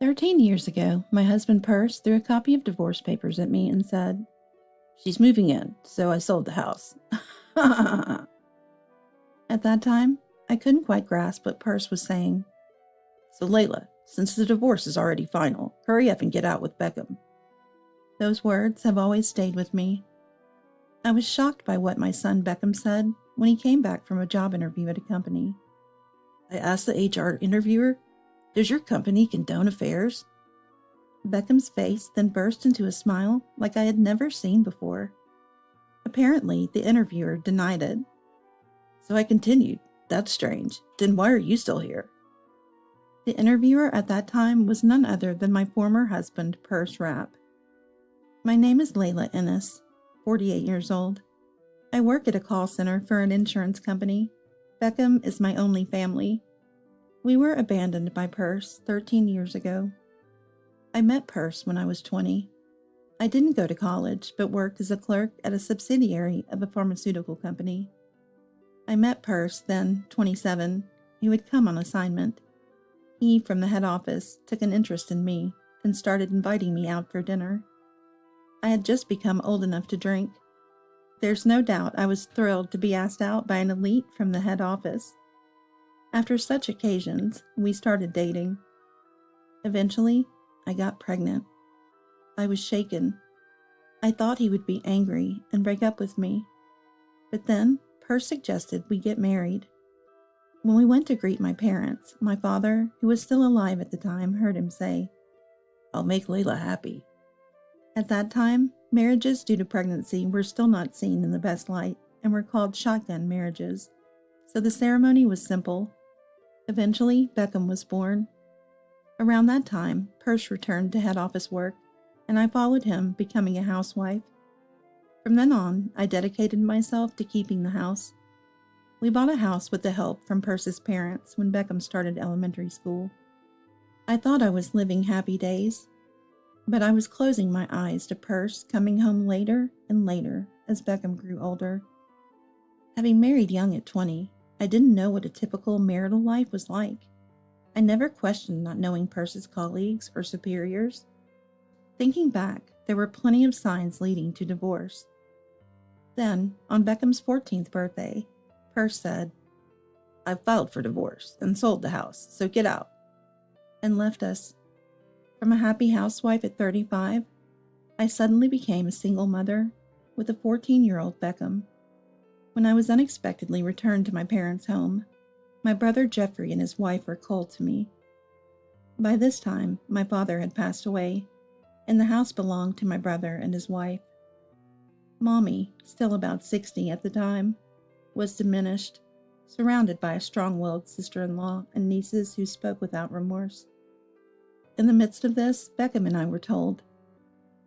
13 years ago, my husband Perce threw a copy of divorce papers at me and said, "She's moving in, so I sold the house." At that time, I couldn't quite grasp what Perce was saying. "So Layla, since the divorce is already final, hurry up and get out with Beckham." Those words have always stayed with me. I was shocked by what my son Beckham said when he came back from a job interview at a company. I asked the HR interviewer, "Does your company condone affairs?" Beckham's face then burst into a smile like I had never seen before. Apparently, the interviewer denied it. So I continued, "That's strange. Then why are you still here?" The interviewer at that time was none other than my former husband, Perce Rapp. "My name is Layla Ennis, 48 years old. I work at a call center for an insurance company. Beckham is my only family. We were abandoned by Perce 13 years ago. I met Perce when I was 20. I didn't go to college, but worked as a clerk at a subsidiary of a pharmaceutical company. I met Perce, then 27, who had come on assignment. He, from the head office, took an interest in me and started inviting me out for dinner. I had just become old enough to drink. There's no doubt I was thrilled to be asked out by an elite from the head office. After such occasions, we started dating. Eventually, I got pregnant. I was shaken. I thought he would be angry and break up with me. But then, Perce suggested we get married. When we went to greet my parents, my father, who was still alive at the time, heard him say, "I'll make Layla happy." At that time, marriages due to pregnancy were still not seen in the best light and were called shotgun marriages, so the ceremony was simple. Eventually, Beckham was born. Around that time, Perce returned to head office work, and I followed him, becoming a housewife. From then on, I dedicated myself to keeping the house. We bought a house with the help from Perce's parents when Beckham started elementary school. I thought I was living happy days, but I was closing my eyes to Perce coming home later and later as Beckham grew older. Having married young at 20, I didn't know what a typical marital life was like. I never questioned not knowing Perce's colleagues or superiors. Thinking back, there were plenty of signs leading to divorce. Then, on Beckham's 14th birthday, Perce said, "I've filed for divorce and sold the house, so get out," and left us. From a happy housewife at 35, I suddenly became a single mother with a 14-year-old Beckham. When I was unexpectedly returned to my parents' home, my brother Jeffrey and his wife were cold to me. By this time, my father had passed away, and the house belonged to my brother and his wife. Mommy, still about 60 at the time, was diminished, surrounded by a strong-willed sister-in-law and nieces who spoke without remorse. In the midst of this, Beckham and I were told,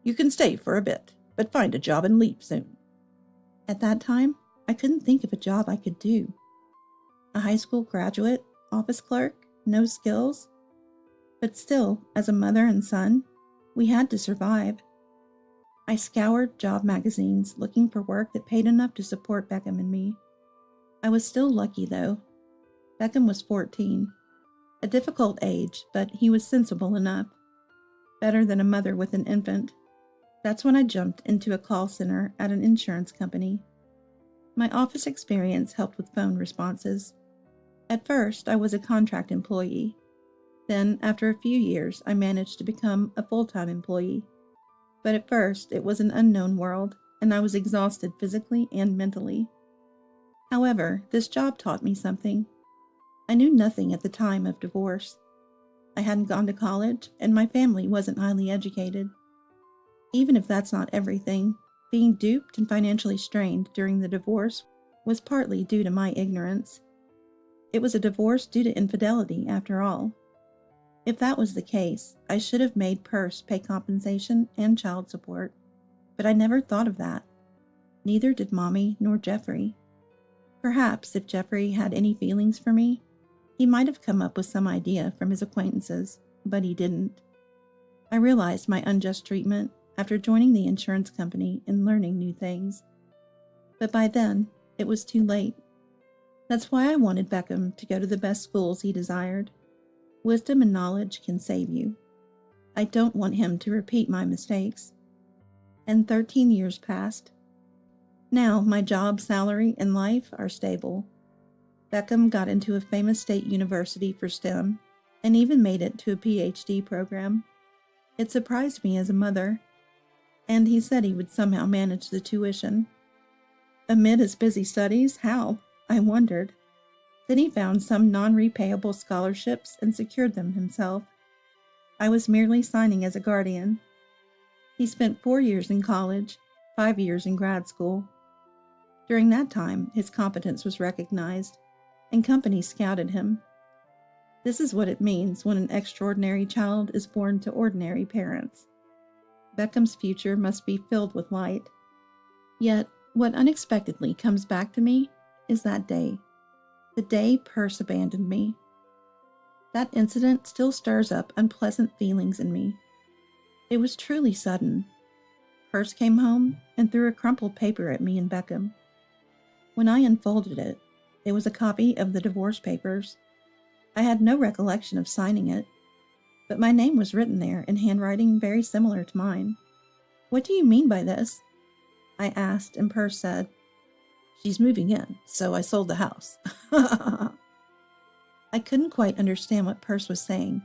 "You can stay for a bit, but find a job and leave soon." At that time, I couldn't think of a job I could do. A high school graduate, office clerk, no skills. But still, as a mother and son, we had to survive. I scoured job magazines looking for work that paid enough to support Beckham and me. I was still lucky, though. Beckham was 14. A difficult age, but he was sensible enough. Better than a mother with an infant. That's when I jumped into a call center at an insurance company. My office experience helped with phone responses. At first, I was a contract employee. Then, after a few years, I managed to become a full-time employee. But at first, it was an unknown world, and I was exhausted physically and mentally. However, this job taught me something. I knew nothing at the time of divorce. I hadn't gone to college, and my family wasn't highly educated. Even if that's not everything, being duped and financially strained during the divorce was partly due to my ignorance. It was a divorce due to infidelity, after all. If that was the case, I should have made Perce pay compensation and child support, but I never thought of that. Neither did Mommy nor Jeffrey. Perhaps if Jeffrey had any feelings for me, he might have come up with some idea from his acquaintances, but he didn't. I realized my unjust treatment after joining the insurance company and learning new things. But by then, it was too late. That's why I wanted Beckham to go to the best schools he desired. Wisdom and knowledge can save you. I don't want him to repeat my mistakes. And 13 years passed. Now my job, salary, and life are stable. Beckham got into a famous state university for STEM and even made it to a PhD program. It surprised me as a mother, and he said he would somehow manage the tuition. Amid his busy studies, how? I wondered. Then he found some non-repayable scholarships and secured them himself. I was merely signing as a guardian. He spent 4 years in college, 5 years in grad school. During that time, his competence was recognized, and companies scouted him. This is what it means when an extraordinary child is born to ordinary parents. Beckham's future must be filled with light. Yet, what unexpectedly comes back to me is that day. The day Perce abandoned me. That incident still stirs up unpleasant feelings in me. It was truly sudden. Perce came home and threw a crumpled paper at me and Beckham. When I unfolded it, it was a copy of the divorce papers. I had no recollection of signing it, but my name was written there in handwriting very similar to mine. "What do you mean by this?" I asked, and Perce said, "She's moving in, so I sold the house." I couldn't quite understand what Perce was saying.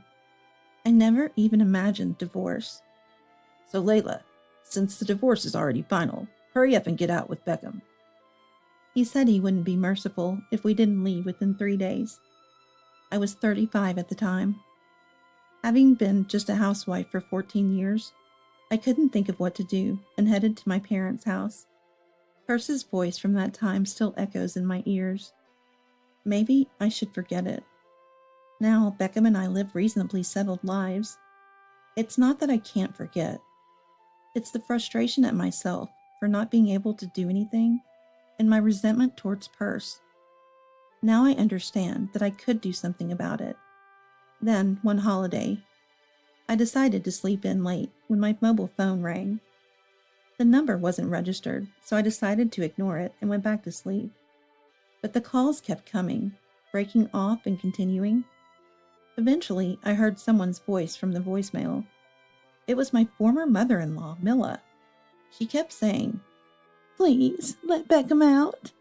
I never even imagined divorce. "So Layla, since the divorce is already final, hurry up and get out with Beckham." He said he wouldn't be merciful if we didn't leave within 3 days. I was 35 at the time. Having been just a housewife for 14 years, I couldn't think of what to do and headed to my parents' house. Perce's voice from that time still echoes in my ears. Maybe I should forget it. Now Beckham and I live reasonably settled lives. It's not that I can't forget. It's the frustration at myself for not being able to do anything and my resentment towards Perce. Now I understand that I could do something about it. Then, one holiday, I decided to sleep in late when my mobile phone rang. The number wasn't registered, so I decided to ignore it and went back to sleep. But the calls kept coming, breaking off and continuing. Eventually, I heard someone's voice from the voicemail. It was my former mother-in-law, Milla. She kept saying, "Please, let Beckham out."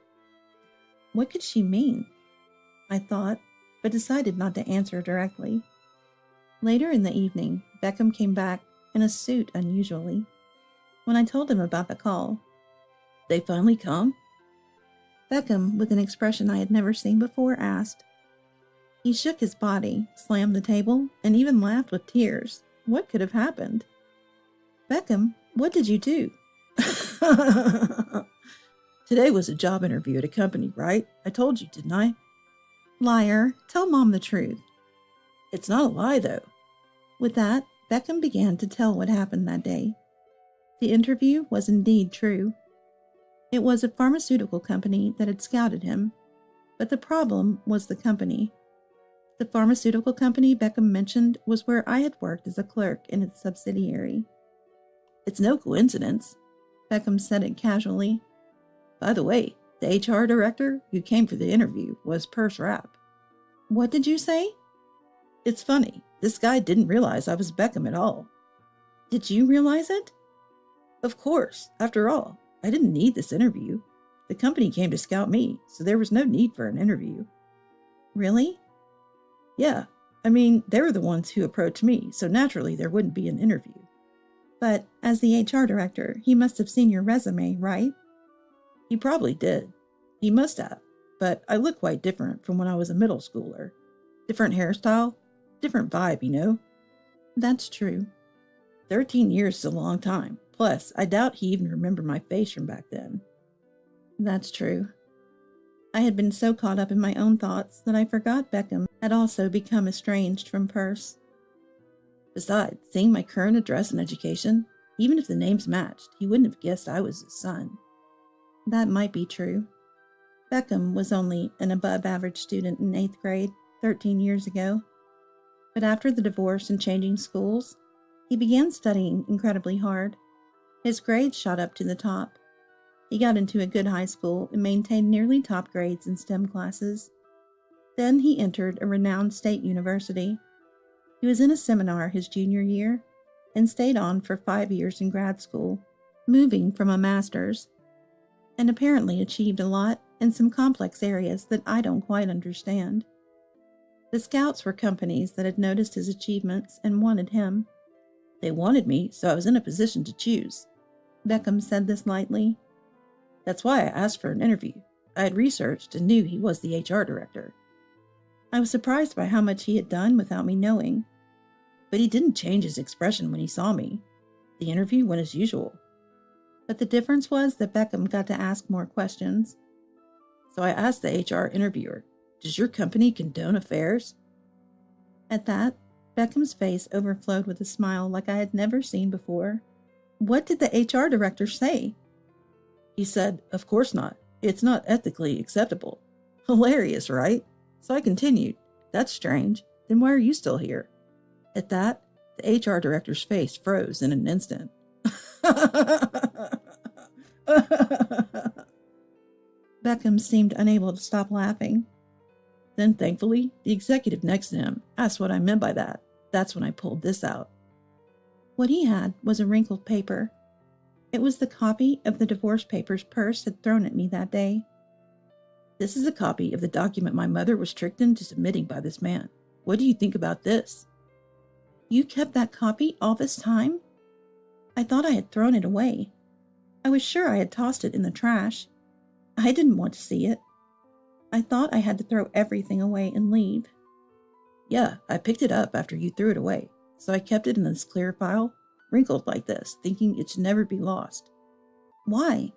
What could she mean? I thought, but decided not to answer directly. Later in the evening, Beckham came back in a suit unusually. When I told him about the call, "They finally come?" Beckham, with an expression I had never seen before, asked. He shook his body, slammed the table, and even laughed with tears. What could have happened? "Beckham, what did you do?" "Today was a job interview at a company, right? I told you, didn't I?" "Liar, tell Mom the truth." "It's not a lie, though." With that, Beckham began to tell what happened that day. The interview was indeed true. It was a pharmaceutical company that had scouted him, but the problem was the company. The pharmaceutical company Beckham mentioned was where I had worked as a clerk in its subsidiary. "It's no coincidence." Beckham said it casually. "By the way, the HR director who came for the interview was Perce Rapp." "What did you say?" "It's funny. This guy didn't realize I was Beckham at all." "Did you realize it?" "Of course. After all, I didn't need this interview. The company came to scout me, so there was no need for an interview." "Really?" "Yeah. I mean, they were the ones who approached me, so naturally there wouldn't be an interview." "But as the HR director, he must have seen your resume, right?" "He probably did. He must have. But I look quite different from when I was a middle schooler. Different hairstyle, different vibe, you know." "That's true." 13 years is a long time. Plus, I doubt he even remembered my face from back then." "That's true." I had been so caught up in my own thoughts that I forgot Beckham had also become estranged from Perce. Besides, seeing my current address and education, even if the names matched, he wouldn't have guessed I was his son. That might be true. Beckham was only an above-average student in 8th grade 13 years ago. But after the divorce and changing schools, he began studying incredibly hard. His grades shot up to the top. He got into a good high school and maintained nearly top grades in STEM classes. Then he entered a renowned state university. He was in a seminar his junior year and stayed on for 5 years in grad school, moving from a master's, and apparently achieved a lot in some complex areas that I don't quite understand. The scouts were companies that had noticed his achievements and wanted him. They wanted me, so I was in a position to choose. Beckham said this lightly. That's why I asked for an interview. I had researched and knew he was the HR director. I was surprised by how much he had done without me knowing. But he didn't change his expression when he saw me. The interview went as usual. But the difference was that Beckham got to ask more questions. So I asked the HR interviewer, does your company condone affairs? At that, Beckham's face overflowed with a smile like I had never seen before. What did the HR director say? He said, of course not. It's not ethically acceptable. Hilarious, right? So I continued, that's strange. Then why are you still here? At that, the HR director's face froze in an instant. Beckham seemed unable to stop laughing. Then, thankfully, the executive next to him asked what I meant by that. That's when I pulled this out. What he had was a wrinkled paper. It was the copy of the divorce papers Peirce had thrown at me that day. This is a copy of the document my mother was tricked into submitting by this man. What do you think about this? You kept that copy all this time? I thought I had thrown it away. I was sure I had tossed it in the trash. I didn't want to see it. I thought I had to throw everything away and leave. Yeah, I picked it up after you threw it away, so I kept it in this clear file, wrinkled like this, thinking it should never be lost. Why?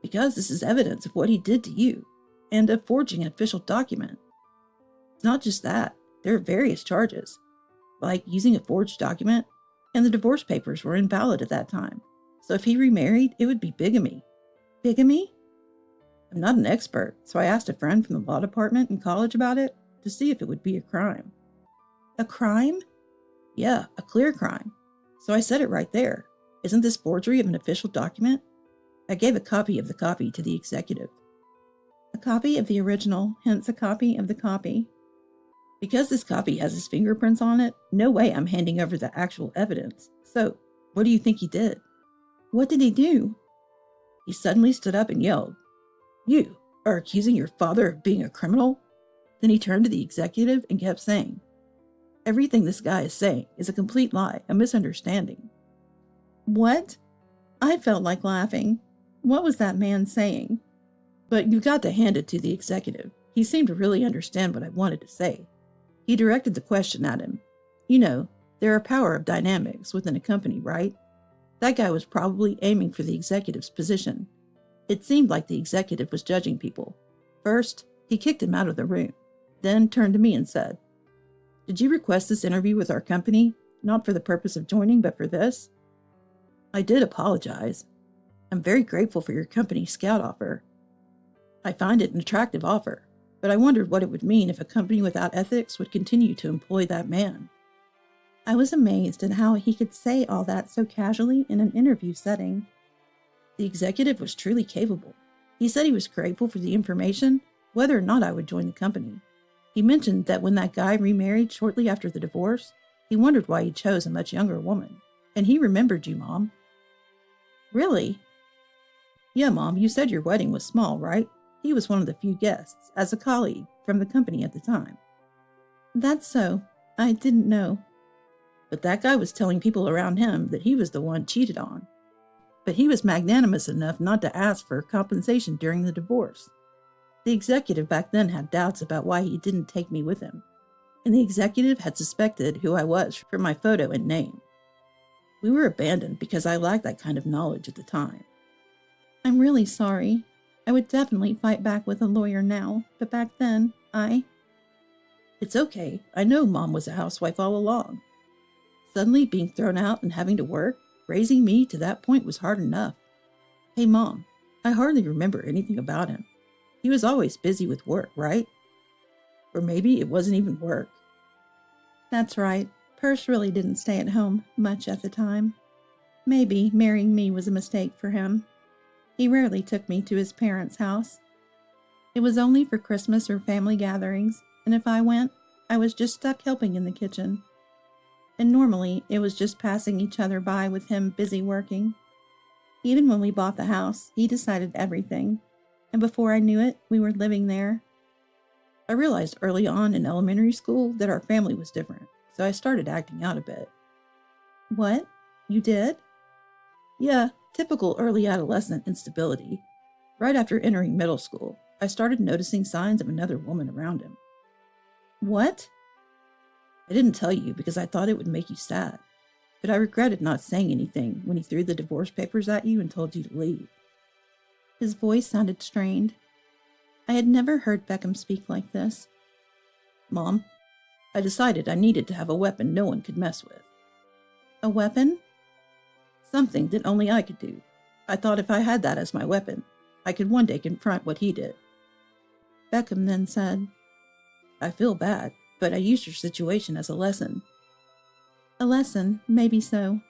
Because this is evidence of what he did to you, and of forging an official document. It's not just that. There are various charges, like using a forged document, and the divorce papers were invalid at that time. So if he remarried, it would be bigamy. Bigamy? I'm not an expert, so I asked a friend from the law department in college about it to see if it would be a crime. A crime? Yeah, a clear crime. So I said it right there. Isn't this forgery of an official document? I gave a copy of the copy to the executive. A copy of the original, hence a copy of the copy. Because this copy has his fingerprints on it, no way I'm handing over the actual evidence. So, what do you think he did? What did he do? He suddenly stood up and yelled, You are accusing your father of being a criminal? Then he turned to the executive and kept saying, Everything this guy is saying is a complete lie, a misunderstanding. What? I felt like laughing. What was that man saying? But you've got to hand it to the executive. He seemed to really understand what I wanted to say. He directed the question at him. You know, there are power of dynamics within a company, right? That guy was probably aiming for the executive's position. It seemed like the executive was judging people. First, he kicked him out of the room, then turned to me and said, Did you request this interview with our company, not for the purpose of joining, but for this? I did apologize. I'm very grateful for your company's scout offer. I find it an attractive offer, but I wondered what it would mean if a company without ethics would continue to employ that man. I was amazed at how he could say all that so casually in an interview setting. The executive was truly capable. He said he was grateful for the information, whether or not I would join the company. He mentioned that when that guy remarried shortly after the divorce, he wondered why he chose a much younger woman. And he remembered you, Mom. Really? Yeah, Mom, you said your wedding was small, right? He was one of the few guests, as a colleague from the company at the time. That's so. I didn't know. But that guy was telling people around him that he was the one cheated on. But he was magnanimous enough not to ask for compensation during the divorce. The executive back then had doubts about why he didn't take me with him, and the executive had suspected who I was from my photo and name. We were abandoned because I lacked that kind of knowledge at the time. I'm really sorry. I would definitely fight back with a lawyer now, but back then, It's okay. I know Mom was a housewife all along. Suddenly being thrown out and having to work, raising me to that point was hard enough. Hey, Mom, I hardly remember anything about him. He was always busy with work, right? Or maybe it wasn't even work. That's right. Peirce really didn't stay at home much at the time. Maybe marrying me was a mistake for him. He rarely took me to his parents' house. It was only for Christmas or family gatherings, and if I went, I was just stuck helping in the kitchen. and normally it was just passing each other by with him busy working. Even when we bought the house, he decided everything, and before I knew it, we were living there. I realized early on in elementary school that our family was different, so I started acting out a bit. What? You did? Yeah, typical early adolescent instability. Right after entering middle school, I started noticing signs of another woman around him. What? I didn't tell you because I thought it would make you sad, but I regretted not saying anything when he threw the divorce papers at you and told you to leave. His voice sounded strained. I had never heard Beckham speak like this. Mom, I decided I needed to have a weapon no one could mess with. A weapon? Something that only I could do. I thought if I had that as my weapon, I could one day confront what he did. Beckham then said, I feel bad, but I used your situation as a lesson. A lesson, maybe so.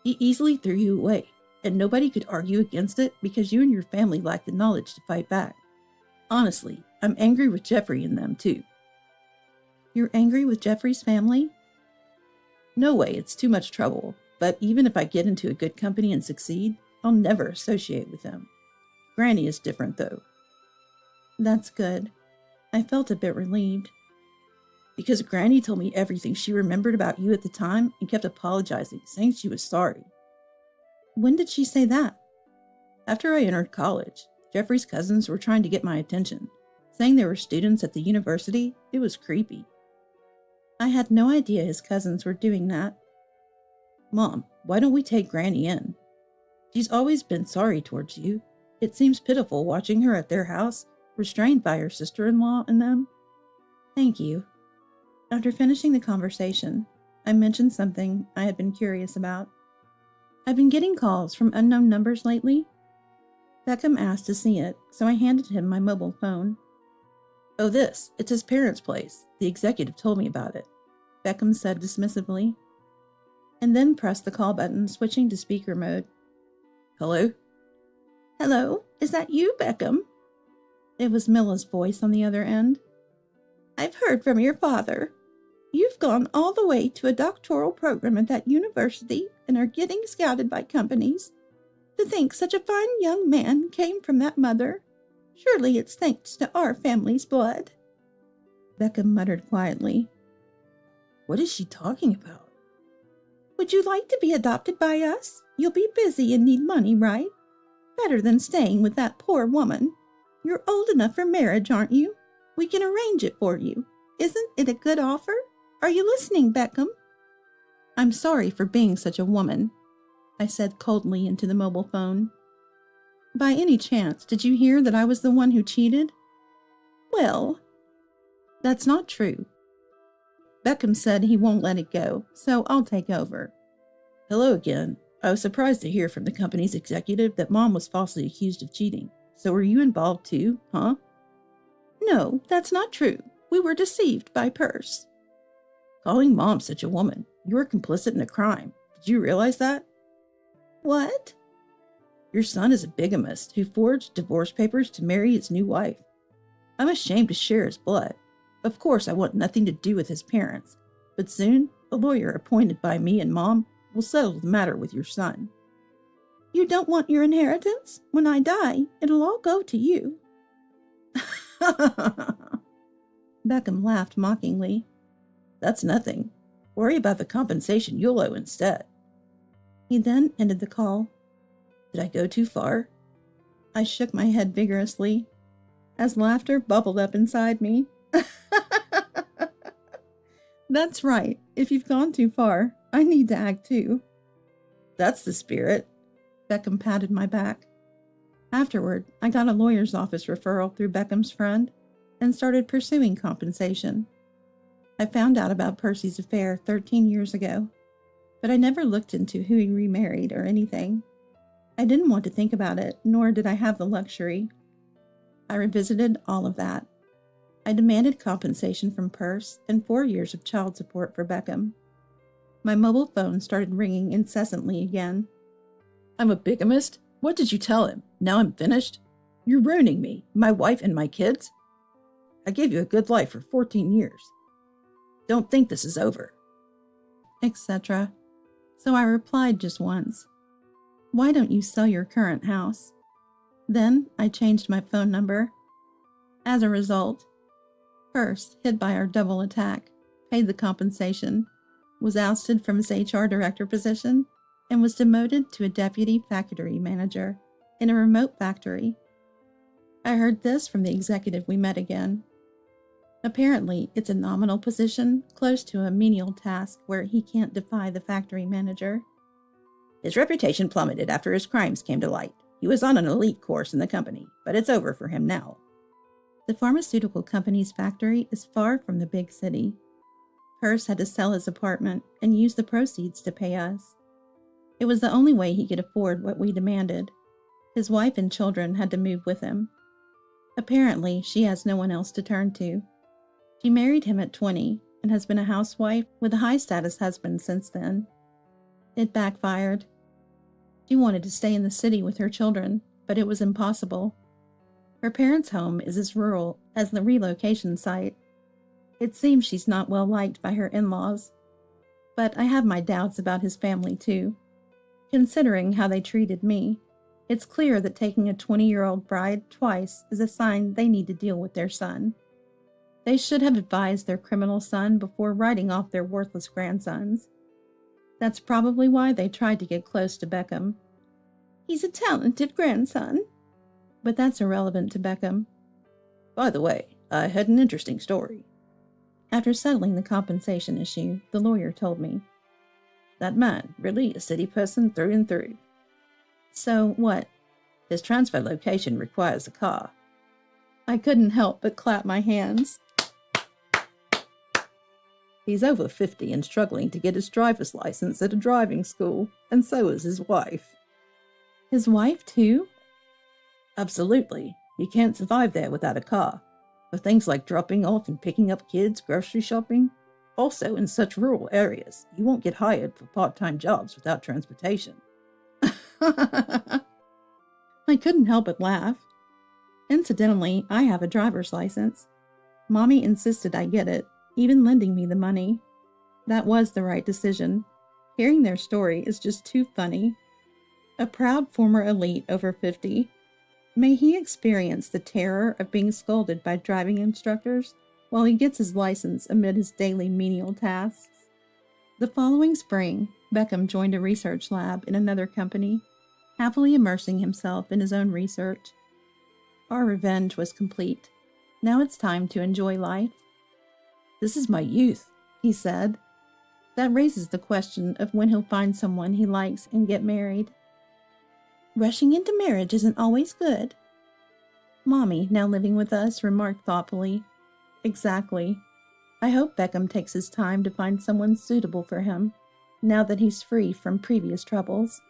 He easily threw you away, and nobody could argue against it because you and your family lacked the knowledge to fight back. Honestly, I'm angry with Jeffrey and them too. You're angry with Jeffrey's family? No way, it's too much trouble, but even if I get into a good company and succeed, I'll never associate with them. Granny is different though. That's good. I felt a bit relieved. Because Granny told me everything she remembered about you at the time and kept apologizing, saying she was sorry. When did she say that? After I entered college, Jeffrey's cousins were trying to get my attention, saying they were students at the university. It was creepy. I had no idea his cousins were doing that. Mom, why don't we take Granny in? She's always been sorry towards you. It seems pitiful watching her at their house, restrained by her sister-in-law and them. Thank you. After finishing the conversation, I mentioned something I had been curious about. I've been getting calls from unknown numbers lately. Beckham asked to see it, so I handed him my mobile phone. Oh, it's his parents' place. The executive told me about it, Beckham said dismissively, and then pressed the call button, switching to speaker mode. Hello? Hello, is that you, Beckham? It was Milla's voice on the other end. I've heard from your father. You've gone all the way to a doctoral program at that university and are getting scouted by companies. To think such a fine young man came from that mother. Surely it's thanks to our family's blood. Beckham muttered quietly. What is she talking about? Would you like to be adopted by us? You'll be busy and need money, right? Better than staying with that poor woman. You're old enough for marriage, aren't you? We can arrange it for you. Isn't it a good offer? Are you listening, Beckham? I'm sorry for being such a woman, I said coldly into the mobile phone. By any chance, did you hear that I was the one who cheated? Well, that's not true. Beckham said he won't let it go, so I'll take over. Hello again. I was surprised to hear from the company's executive that Mom was falsely accused of cheating. So were you involved too, huh? No, that's not true. We were deceived by Perce. Calling Mom such a woman, you were complicit in a crime. Did you realize that? What? Your son is a bigamist who forged divorce papers to marry his new wife. I'm ashamed to share his blood. Of course, I want nothing to do with his parents, but soon, a lawyer appointed by me and Mom will settle the matter with your son. You don't want your inheritance? When I die, it'll all go to you. Beckham laughed mockingly. That's nothing. Worry about the compensation you'll owe instead. He then ended the call. Did I go too far? I shook my head vigorously, as laughter bubbled up inside me. That's right. If you've gone too far, I need to act too. That's the spirit. Beckham patted my back. Afterward, I got a lawyer's office referral through Beckham's friend and started pursuing compensation. I found out about Percy's affair 13 years ago, but I never looked into who he remarried or anything. I didn't want to think about it, nor did I have the luxury. I revisited all of that. I demanded compensation from Perce and 4 years of child support for Beckham. My mobile phone started ringing incessantly again. I'm a bigamist? What did you tell him? Now I'm finished? You're ruining me, my wife and my kids? I gave you a good life for 14 years. Don't think this is over. etc. So I replied just once, "Why don't you sell your current house?" Then I changed my phone number. As a result, first, hit by our double attack, paid the compensation, was ousted from his HR director position, and was demoted to a deputy factory manager in a remote factory. I heard this from the executive we met again. Apparently, it's a nominal position close to a menial task where he can't defy the factory manager. His reputation plummeted after his crimes came to light. He was on an elite course in the company, but it's over for him now. The pharmaceutical company's factory is far from the big city. Peirce had to sell his apartment and use the proceeds to pay us. It was the only way he could afford what we demanded. His wife and children had to move with him. Apparently, she has no one else to turn to. She married him at 20 and has been a housewife with a high-status husband since then. It backfired. She wanted to stay in the city with her children, but it was impossible. Her parents' home is as rural as the relocation site. It seems she's not well liked by her in-laws, but I have my doubts about his family too. Considering how they treated me, it's clear that taking a 20-year-old bride twice is a sign they need to deal with their son. They should have advised their criminal son before writing off their worthless grandsons. That's probably why they tried to get close to Beckham. He's a talented grandson. But that's irrelevant to Beckham. By the way, I had an interesting story. After settling the compensation issue, the lawyer told me, "That man really a city person through and through." So what? His transfer location requires a car. I couldn't help but clap my hands. He's over 50 and struggling to get his driver's license at a driving school, and so is his wife. His wife, too? Absolutely. You can't survive there without a car. For things like dropping off and picking up kids, grocery shopping. Also, in such rural areas, you won't get hired for part-time jobs without transportation. I couldn't help but laugh. Incidentally, I have a driver's license. Mommy insisted I get it, even lending me the money. That was the right decision. Hearing their story is just too funny. A proud former elite over 50. May he experience the terror of being scolded by driving instructors while he gets his license amid his daily menial tasks. The following spring, Beckham joined a research lab in another company, happily immersing himself in his own research. Our revenge was complete. Now it's time to enjoy life. "This is my youth," he said. That raises the question of when he'll find someone he likes and get married. "Rushing into marriage isn't always good." Mommy, now living with us, remarked thoughtfully. Exactly. I hope Beckham takes his time to find someone suitable for him, now that he's free from previous troubles.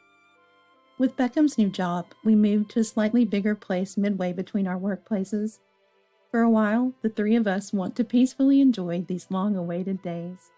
With Beckham's new job, we moved to a slightly bigger place midway between our workplaces. For a while, the three of us want to peacefully enjoy these long-awaited days.